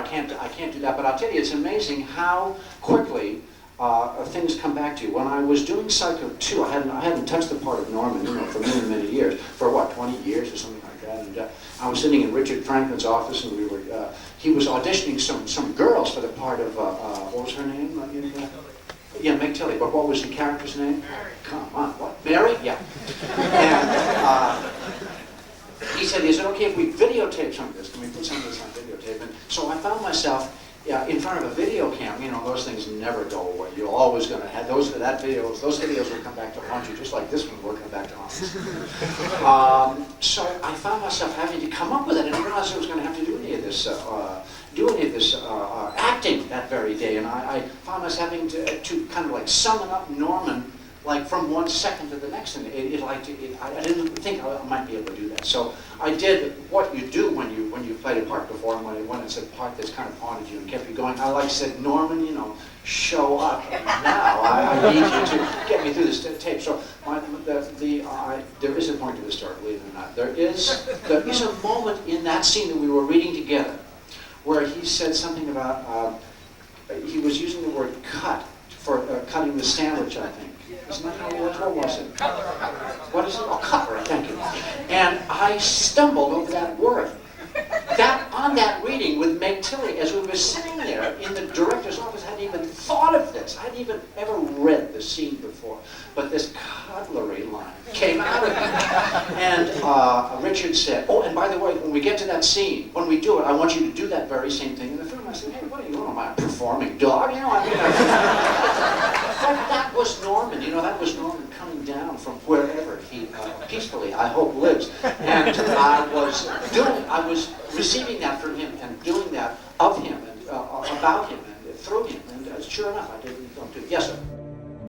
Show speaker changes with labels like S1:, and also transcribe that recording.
S1: I can't do that. But I'll tell you, it's amazing how quickly things come back to you. When I was doing Psycho 2, I hadn't touched the part of Norman, for many, many years, for what, 20 years or something like that. And I was sitting in Richard Franklin's office, and he was auditioning some girls for the part of what was her name? Yeah, Meg Tilly. But what was the character's name?
S2: Mary.
S1: Come on, what? Mary? Yeah. And he said, is it okay if we videotape some of this? Can we put some of this on videotape? And so I found myself in front of a video cam. Those things never go away. You're always going to have those videos will come back to haunt you, just like this one will come back to haunt you. So I found myself having to come up with it, and I realized I was going to have to do any of this acting that very day, and I found myself having to kind of like summon up Norman like from one second to the next, and I didn't think I might be able to do that. So I did what you do when you played a part before, and when it's a part that's kind of haunted you and kept you going. I said, Norman, show up now. I need you to get me through this tape. So there is a point to the story, believe it or not. There is a moment in that scene that we were reading together where he said something about he was using the word cut for cutting the sandwich, I think. Isn't that how it was? What was it? What is it? Oh, cutlery, thank you. And I stumbled over that word. On that reading with Meg Tilly, as we were sitting there in the director's office, I hadn't even thought of this. I hadn't even ever read the scene before. But this cutlery line came out of me. And Richard said, oh, and by the way, when we get to that scene, when we do it, I want you to do that very same thing in the film. I said, hey, what are you, am I a performing dog? But that was Norman, that was Norman coming down from wherever he peacefully, I hope, lives. And I was receiving that from him and doing that of him and about him and through him. And sure enough, I didn't do it. Yes, sir.